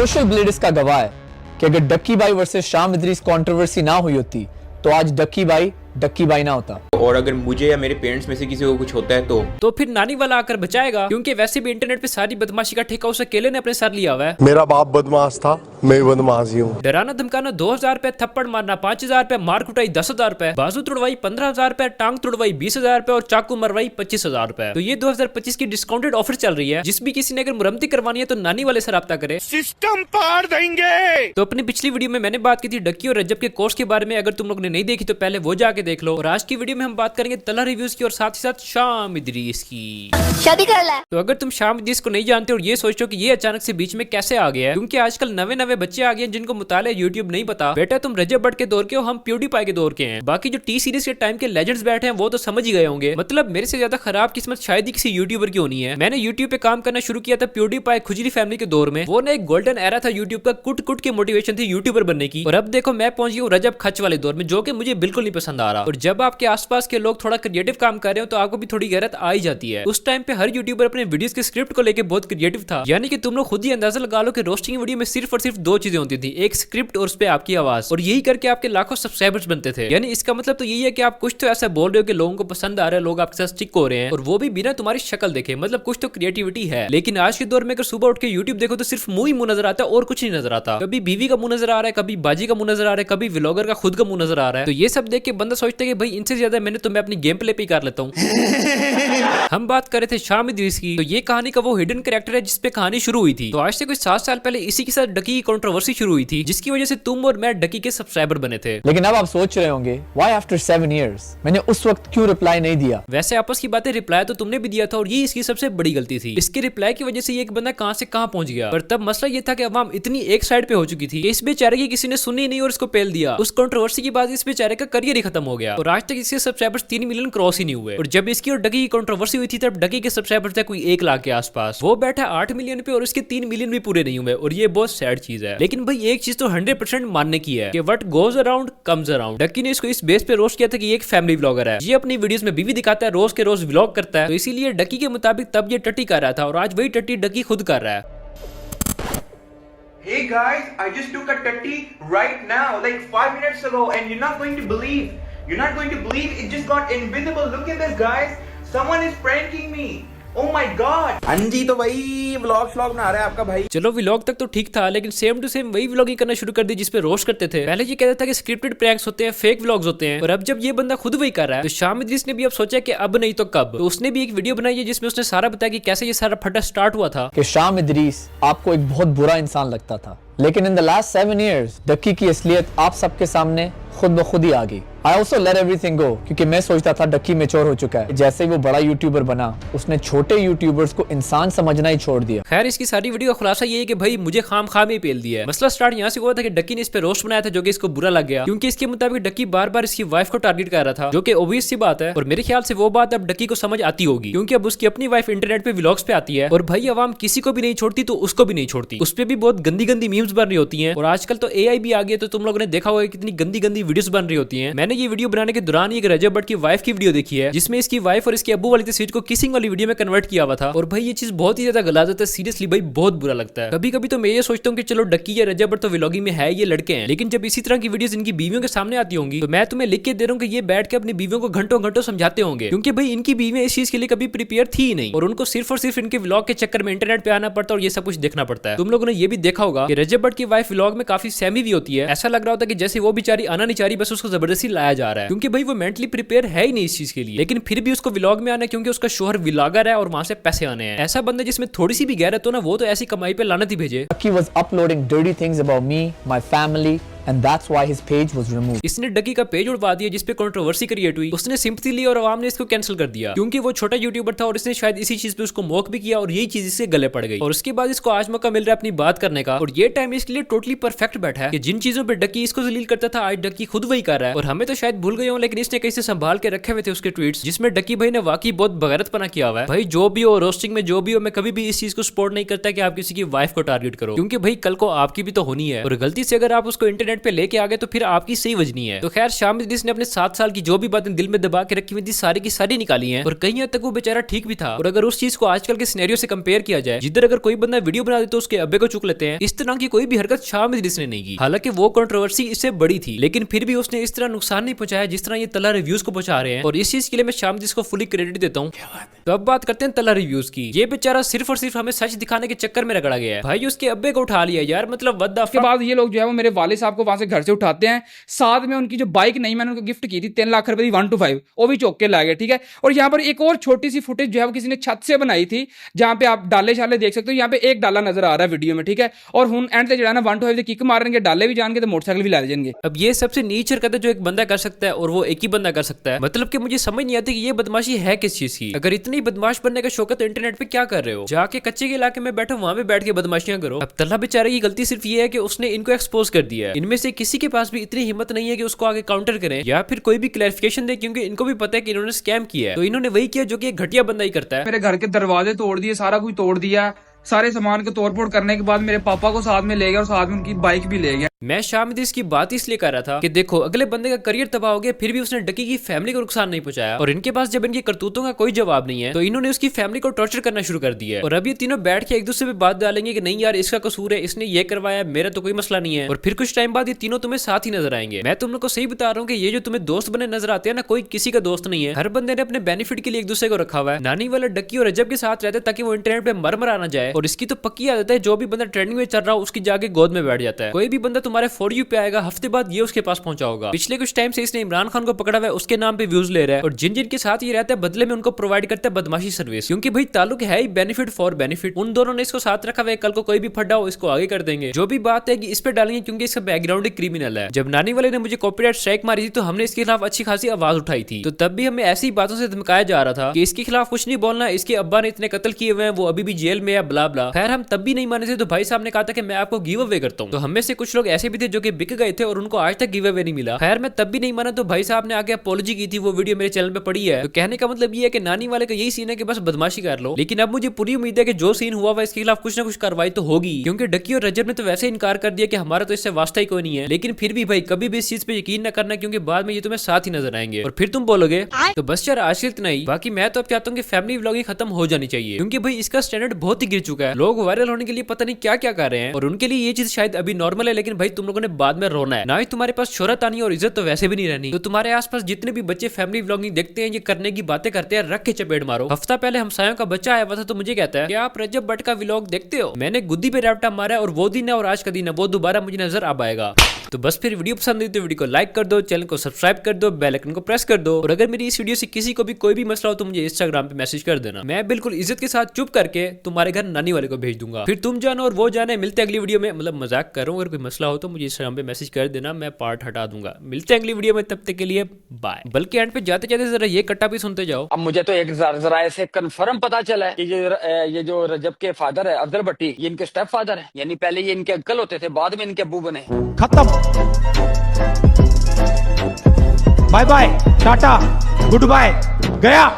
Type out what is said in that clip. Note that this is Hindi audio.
सोशल ब्लेड इसका गवाह है कि अगर डक्की भाई वर्सेस शाम इदरीस कंट्रोवर्सी ना हुई होती तो आज डक्की भाई ना होता। और अगर मुझे या मेरे पेरेंट्स में से किसी को कुछ होता है तो फिर नानी वाला आकर बचाएगा, क्योंकि वैसे भी इंटरनेट पे सारी बदमाशी का ठेका उस अकेले ने अपने सर लिया हुआ है। मेरा बाप बदमाश था, मैं भी बदमाश ही हूँ। डराना धमकाना 2000 रुपए, थप्पड़ मारना 5000 रुपए, मार कुटाई 10,000 रुपए, बाजू तुड़वाई 15,000 रुपए, टांग तुड़वाई 20,000 रुपए और चाकू मरवाई 25,000 रुपए। तो ये 2025 की डिस्काउंटेड ऑफर चल रही है। जिस भी किसी ने अगर मुरम्मती करवानी है तो नानी वाले से राब्ता करे, सिस्टम पार देंगे। तो अपनी पिछली वीडियो में मैंने बात की थी डक्की और रजब के कोर्स के बारे में। अगर तुम लोग ने नहीं देखी तो पहले वो जाके देख लो। और आज की वीडियो में हम बात करेंगे तला रिव्यूज की और साथ ही साथ शाम इदरीस की। शादी कर ले। तो अगर तुम शाम इदरीस को नहीं जानते और ये सोचते हो कि ये अचानक से बीच में कैसे आ गया है, क्योंकि आजकल नवे बच्चे आ गए हैं जिनको मुताले यूट्यूब नहीं पता। बेटा तुम रजब भट्ट के दौर के हो, हम प्यूडीपाई के दौर के हैं। बाकी जो टी सीरीज के टाइम के लेजेंड्स बैठे हैं वो तो समझ ही गए होंगे। मतलब मेरे से ज्यादा खराब किस्मत शायद ही किसी यूट्यूबर की होनी है। मैंने यूट्यूब पे काम करना शुरू किया था प्यूडीपाई खुजली फैमिली के दौर में। वो ना एक गोल्डन एरा था यूट्यूब का, कुट कुट की मोटिवेशन थी यूट्यूबर बनने की। और अब देखो मैं पहुंच गया हूं रजब खच वाले दौर में, जो कि मुझे बिल्कुल नहीं पसंद आ रहा। और जब आपके आसपास के लोग थोड़ा क्रिएटिव काम कर रहे हो तो आपको भी थोड़ी गैरत आ ही जाती है। उस टाइम पे हर यूट्यूबर अपने वीडियोस के स्क्रिप्ट को लेके बहुत क्रिएटिव था। यानी कि तुम लोग खुद ही अंदाजा लगा लो कि रोस्टिंग वीडियो में सिर्फ और सिर्फ दो चीजें होती थी, एक स्क्रिप्ट और उस पे आपकी आवाज। और यही करके आपके लाखों सब्सक्राइबर्स बनते थे। यानी इसका मतलब तो यही है कि आप कुछ तो ऐसा बोल रहे हो कि लोगों को पसंद आ रहा है, लोग आपके साथ स्टिक हो रहे हैं, और वो भी बिना तुम्हारी शक्ल देखे। मतलब कुछ तो क्रिएटिविटी है। लेकिन आज के दौर में अगर सुबह उठ के यूट्यूब देखो तो सिर्फ मुंह ही मुंह नजर आता है और कुछ नहीं नजर आता। कभी बीवी का मुंह नजर आ रहा है, कभी बाजी का मुंह नजर आ रहा है, कभी व्लॉगर का खुद का मुंह नजर आ रहा है। तो ये सब देख के बंदा सोचता है कि भाई इनसे ज्यादा मैंने तो मैं अपनी गेम प्ले पे कर लेता हूँ। हम बात कर रहे थे शाम इदरीस की। तो ये कहानी का वो हिडन कैरेक्टर है जिसपे कहानी शुरू हुई थी। तो आज से कुछ 7 साल पहले इसी के साथ डकी की कंट्रोवर्सी शुरू हुई थी, जिसकी वजह से तुम और मैं डकी के सब्सक्राइबर बने थे। लेकिन अब आप सोच रहे होंगे व्हाई आफ्टर 7 years मैंने उस वक्त क्यों रिप्लाई नहीं दिया। वैसे आपस की बातें, रिप्लाई तो तुमने भी दिया था और ये इसकी सबसे बड़ी गलती थी। इसके रिप्लाई की वजह से ये एक बंदा कहां से कहां पहुंच गया। पर तब मसला ये था कि अवाम इतनी एक साइड पे हो चुकी थी कि इस बेचारे की किसी ने सुनी नहीं और इसको पेल दिया। उस कंट्रोवर्सी के बाद इस बेचारे का करियर ही खत्म हो गया और आज तक इसके सब्सक्राइबर्स 3 मिलियन क्रॉस ही नहीं हुए। और जब इसकी और डकी की कंट्रोवर्सी हुई थी तब डकी के सब्सक्राइबर्स थे कोई 1 लाख के आसपास। वो बैठा 8 मिलियन पे और इसके 3 मिलियन भी पूरे नहीं हुए। और ये बहुत सैड चीज है। लेकिन भाई एक चीज तो 100% मानने की है कि what goes around comes around. Ducky ने इसको इस बेस पे रोस्ट किया था कि ये एक फैमिली व्लॉगर है। ये अपनी वीडियोस में बीवी दिखाता है, रोज के रोज व्लॉग करता है। तो इसीलिए डक्की के मुताबिक तब ये टट्टी कर रहा था और आज वही टट्टी डक्की खुद कर रहा है। Hey guys, I just took a tutty right now, like 5 minutes ago, and you're not going to believe. You're not going to believe it just got invisible. Look at this, guys. Someone is pranking me. Oh my god. हाँ जी, तो वही व्लॉग बना रहा है आपका भाई। चलो व्लॉग तक तो ठीक था, लेकिन सेम टू सेम वही व्लॉगिंग करना शुरू कर दी जिसपे रोस्ट करते थे। पहले ये कहता था कि स्क्रिप्टेड प्रैंक्स होते हैं, फेक व्लॉग्स होते हैं, और अब जब ये बंदा खुद वही कर रहा है तो शाम इदरीस ने भी अब सोचा कि अब नहीं तो कब। तो उसने भी एक वीडियो बनाई है जिसमें उसने सारा बताया कि कैसे ये सारा फटा स्टार्ट हुआ था। कि शाम इदरीस आपको एक बहुत बुरा इंसान लगता था, लेकिन in the last 7 years Ducky की असलियत आप सबके सामने खुद ब खुद ही आ गई। I also let everything go क्योंकि मैं सोचता था डक्की मैच्योर हो चुका है। जैसे ही वो बड़ा यूट्यूबर बना उसने छोटे यूट्यूबर्स को इंसान समझना ही छोड़ दिया। खैर इसकी सारी वीडियो का खुलासा ये है कि भाई मुझे खाम में पेल दिया है। मसला स्टार्ट यहाँ से हुआ था कि डक्की ने इस पे रोस्ट बनाया था जो कि इसको बुरा लग गया, क्योंकि इसके मुताबिक डक्की बार इसकी वाइफ को टारगेट कर रहा था, जो कि ऑब्वियस सी बात है। और मेरे ख्याल से वो बात अब डक्की को समझ आती होगी, क्योंकि अब उसकी अपनी वाइफ इंटरनेट पे व्लॉग्स पे आती है और भाई अवाम किसी को भी नहीं छोड़ती तो उसको भी नहीं छोड़ती। उस पे भी बहुत गंदी मीम्स बन रही होती है। और आजकल तो AI भी आ गया, तो तुम लोगों ने देखा होगा कितनी गंदी वीडियोस बन रही होती है। मैंने ये वीडियो बनाने के दौरान एक रजब भट्ट की वाइफ की वीडियो देखी है, जिसमें इसकी वाइफ और इसके अब्बू वाली तस्वीर को किसिंग वाली वीडियो में कन्वर्ट किया हुआ था। और भाई ये चीज बहुत ही ज्यादा गलाजत है, सीरियसली भाई बहुत बुरा लगता है। कभी तो मैं ये सोचता हूँ कि चलो डक्की या रजब भट्ट तो व्लॉगिंग में है, ये लड़के हैं, लेकिन जब इसी तरह की वीडियोस इनकी बीवियों के सामने आती होंगी तो मैं तुम्हें लिख के दे रहा हूँ कि ये बैठ के अपनी बीवियों को घंटों समझाते होंगे, क्योंकि भाई इनकी बीवियां इस चीज के लिए कभी प्रिपेयर थी ही नहीं और उनको सिर्फ और सिर्फ इनके व्लॉग के चक्कर में इंटरनेट पे आना पड़ता और ये सब कुछ देखना पड़ता है। तुम लोगों ने ये भी देखा होगा कि रजब भट्ट की वाइफ व्लॉग में काफी सहमी भी होती है। ऐसा लग रहा होता है कि जैसे वो बेचारी आना नहीं चाह रही, बस उसको जबरदस्ती लाया जा रहा है, क्योंकि भाई वो मेंटली प्रिपेयर है ही नहीं इस चीज के लिए। लेकिन फिर भी उसको व्लॉग में आना है क्योंकि उसका शोहर व्लॉगर है और वहां से पैसे आने हैं। ऐसा बंदा जिसमें थोड़ी सी भी गैरत हो ना, वो तो ऐसी कमाई पे लानत ही भेजे। Ducky was uploading dirty things about me, my family, and that's why his page was removed. इसने डक्की का पेज उड़वा दिया जिसपे कंट्रोवर्सी क्रिएट हुई। उसने सिंपैथी ली और आवाम ने इसको कैंसिल कर दिया, क्योंकि वो छोटा यूट्यूबर था और इसने शायद इसी चीज पे उसको मौक भी किया और यही चीज इससे गले पड़ गई। और उसके बाद इसको आज मौका मिल रहा है अपनी बात करने का, और ये टाइम इसके लिए टोटली परफेक्ट बैठा है कि जिन चीजों पे डक्की इसको जलील करता था आज डक्की खुद वही कर रहा है। और हमें तो शायद भूल गए हो, लेकिन इसने कैसे संभाल के रखे हुए थे उसके ट्वीट्स, जिसमें डक्की भाई ने वाकई बहुत बगैरतपना किया हुआ है। भाई जो भी हो, रोस्टिंग में जो भी हो, मैं कभी भी इस चीज को सपोर्ट नहीं करता कि आप किसी की वाइफ को टारगेट करो, क्योंकि भाई कल को आपकी भी तो होनी है। और गलती से अगर आप उसको इंटरनेट इंटरनेट पे लेके आ गए तो फिर आपकी सही वजनी है। तो खैर शामिद इदरीस ने अपने 7 साल की जो भी बातें दिल में दबा के रखी हुई थी सारी की सारी निकाली हैं और कहीं हद तक वो बेचारा ठीक भी था। और अगर उस चीज को आजकल के सिनेरियो से कंपेयर किया जाए जिधर अगर कोई बंदा वीडियो बना दे तो उसके अब्बे को चुक लेते हैं, इस तरह की कोई भी हरकत शामिद इदरीस ने नहीं की। हालांकि वो कंट्रोवर्सी इससे बड़ी थी लेकिन फिर भी उसने इस तरह नुकसान नहीं पहुंचाया जिस तरह ये तला रिव्यूज को पहुंचा रहे हैं और इस चीज के लिए मैं शामिद इदरीस को फुली क्रेडिट देता हूँ। तो अब बात करते हैं तला रिव्यूज की। ये बेचारा सिर्फ और सिर्फ हमें सच दिखाने के चक्कर में रगड़ा गया है। भाई उसके अब्बे को उठा लिया यार, मतलब उसके बाद ये लोग जो है वो मेरे वाले साहब को वहां से घर से उठाते हैं, साथ में उनकी जो बाइक नहीं मैंने उनको गिफ्ट की थी 3 लाख रुपए की 1 to 5 वो भी चौक के ला गए। ठीक है, और यहाँ पर एक और छोटी सी फुटेज जो है वो किसी ने छत से बनाई थी जहां पे आप डाले शाले देख सकते हो। यहाँ पे एक डाला नजर आ रहा है वीडियो में। ठीक है, और हुन एंड से जो ना 1 to 5 किक मारेंगे, डाले भी जाएंगे तो मोटरसाइकिल भी ला जाएंगे। अब ये सबसे नीच हरकत है जो एक बंदा कर सकता है और वो एक ही बंदा कर सकता है। मतलब कि मुझे समझ नहीं आती कि ये बदमाशी है किस चीज की। अगर इतनी बदमाश बनने का शौक है तो इंटरनेट पे क्या कर रहे हो? जाके कच्चे के इलाके में बैठो, वहां पे बैठ के बदमाशियां करो। अब तल्ला बेचारे की गलती सिर्फ ये है कि उसने इनको एक्सपोज कर दिया है। इनमें से किसी के पास भी इतनी हिम्मत नहीं है कि उसको आगे काउंटर करें या फिर कोई भी क्लैरिफिकेशन दे, क्योंकि इनको भी पता है कि इन्होंने स्कैम किया है। तो इन्होंने वही किया जो कि एक घटिया बंदा ही करता है। मेरे घर के दरवाजे तोड़ दिए, सारा कुछ तोड़ दिया। सारे सामान को तोड़ फोड़ करने के बाद मेरे पापा को साथ में ले गया और साथ में उनकी बाइक भी ले गया। मैं शामिद इसकी बात इसलिए कर रहा था कि देखो अगले बंदे का करियर तबाह हो गया फिर भी उसने डकी की फैमिली को नुकसान नहीं पहुंचाया और इनके पास जब इनकी करतूतों का कोई जवाब नहीं है तो इन्होंने उसकी फैमिली को टॉर्चर करना शुरू कर दिया है। और अब ये तीनों बैठ के एक दूसरे पे बात डालेंगे कि नहीं यार इसका कसूर है, इसने ये करवाया, मेरा तो कोई मसला नहीं है। और फिर कुछ टाइम बाद ये तीनों तुम्हें साथ ही नजर आएंगे। मैं तुम लोग को सही बता रहा हूँ कि ये जो तुम्हें दोस्त बने नजर आते हैं ना, कोई किसी का दोस्त नहीं है। हर बंदे ने अपने बेनिफिट के लिए एक दूसरे को रखा हुआ है। नानी वाला डक्की और रजब के साथ रहते ताकि वो इंटरनेट पे मर आना जाए। और इसकी तो पक्की आदत है जो भी बंदा ट्रेंडिंग में चल रहा हो उसकी जाके गोद में बैठ जाता है। कोई भी बंदा तुम्हारे फॉर यू पे आएगा, हफ्ते बाद ये उसके पास पहुंचा होगा। पिछले कुछ टाइम से इसने इमरान खान को पकड़ा हुआ है, उसके नाम पे व्यूज ले रहा है और जिन जिन के साथ ये रहता है बदले में उनको प्रोवाइड करता है बदमाशी सर्विस। क्योंकि भाई ताल्लुक है ही बेनिफिट फॉर बेनिफिट। उन दोनों ने इसको साथ रखा हुआ है, कल को कोई भी फटा हो इसको आगे कर देंगे। जो भी बात है कि इस पे डालेंगे क्योंकि इसका बैकग्राउंड ही क्रिमिनल है। जब नानी वाले ने मुझे कॉपीराइट स्ट्राइक मारी थी तो हमने इसके खिलाफ अच्छी खासी आवाज उठाई थी। तो तब भी हमें ऐसी बातों से धमकाया जा रहा था कि इसके खिलाफ कुछ नहीं बोलना, इसके अब्बा ने इतने कत्ल किए हुए हैं, वो अभी भी जेल में है, ब्ला ब्ला। खैर हम तब भी नहीं माने थे तो भाई साहब ने कहा था कि मैं आपको गिव अवे करता हूँ। तो हम में से कुछ लोग ऐसे भी थे जो कि बिक गए थे और उनको आज तक गिव अवे नहीं मिला। खैर मैं तब भी नहीं माना तो भाई साहब ने आके अपॉलॉजी की थी, वो वीडियो मेरे चैनल पे पड़ी है। तो कहने का मतलब ये है कि नानी वाले का यही सीन है कि बस बदमाशी कर लो। लेकिन अब मुझे पूरी उम्मीद है कि जो सीन हुआ वह इसके खिलाफ कुछ ना कुछ कार्रवाई तो होगी, क्योंकि डक्की और रजब ने तो वैसे इनकार कर दिया कि हमारा तो इससे वास्ता ही कोई नहीं है। लेकिन फिर भी भाई कभी भी इस चीज पे यकीन न करना क्योंकि बाद में ये तुम्हें साथ ही नजर आएंगे और फिर तुम बोलोगे। तो बस यार आज इतना ही। बाकी मैं तो अब चाहता हूँ कि फैमिली व्लॉगिंग खत्म हो जानी चाहिए क्योंकि भाई इसका स्टैंडर्ड बहुत ही गिर चुका है। लोग वायरल होने के लिए पता नहीं क्या क्या कर रहे हैं और उनके लिए ये चीज शायद अभी नॉर्मल है, लेकिन भाई तुम लोगों ने बाद में रोना है। ना ही तुम्हारे पास शोहरत आनी और इज्जत तो वैसे भी नहीं रहनी। तो तुम्हारे आसपास जितने भी बच्चे फैमिली व्लॉगिंग देखते हैं, ये करने की बातें करते हैं, रख के चपेट मारो। हफ्ता पहले हमसायों का बच्चा आया हुआ था तो मुझे कहता है कि आप रजब भट्ट का व्लॉग देखते हो? मैंने गुद्दी पे रैपटा मारा और वो दिन है और आज का दिन है वो दोबारा मुझे नजर अब आएगा। तो बस फिर वीडियो पसंद आई तो वीडियो को लाइक कर दो, चैनल को सब्सक्राइब कर दो, बेल आइकन को प्रेस कर दो। और अगर मेरी इस वीडियो से किसी को भी कोई भी मसला हो तो मुझे इंस्टाग्राम पे मैसेज कर देना। मैं बिल्कुल इज्जत के साथ चुप करके तुम्हारे घर नानी वाले को भेज दूंगा। फिर तुम जानो और वो जाने। मिलते अगली वीडियो में, मतलब मजाक कर रहा हूँ, अगर कोई मसला हो तो मुझे इंस्टाग्राम पे मैसेज कर देना, मैं पार्ट हटा दूंगा। मिलते हैं अगली वीडियो में, तब तक के लिए बाय। बल्कि एंड पे जाते जाते जरा ये कट्टा भी सुनते जाओ। अब मुझे तो एक जरा ऐसे कंफर्म पता चला है कि ये जो रजब के फादर है अफजल भट्टी, ये इनके स्टेप फादर है। यानी पहले ये इनके अंकल होते थे, बाद में इनके अब्बू बने। खत्म, बाय बाय, टाटा, गुड बाय, गया।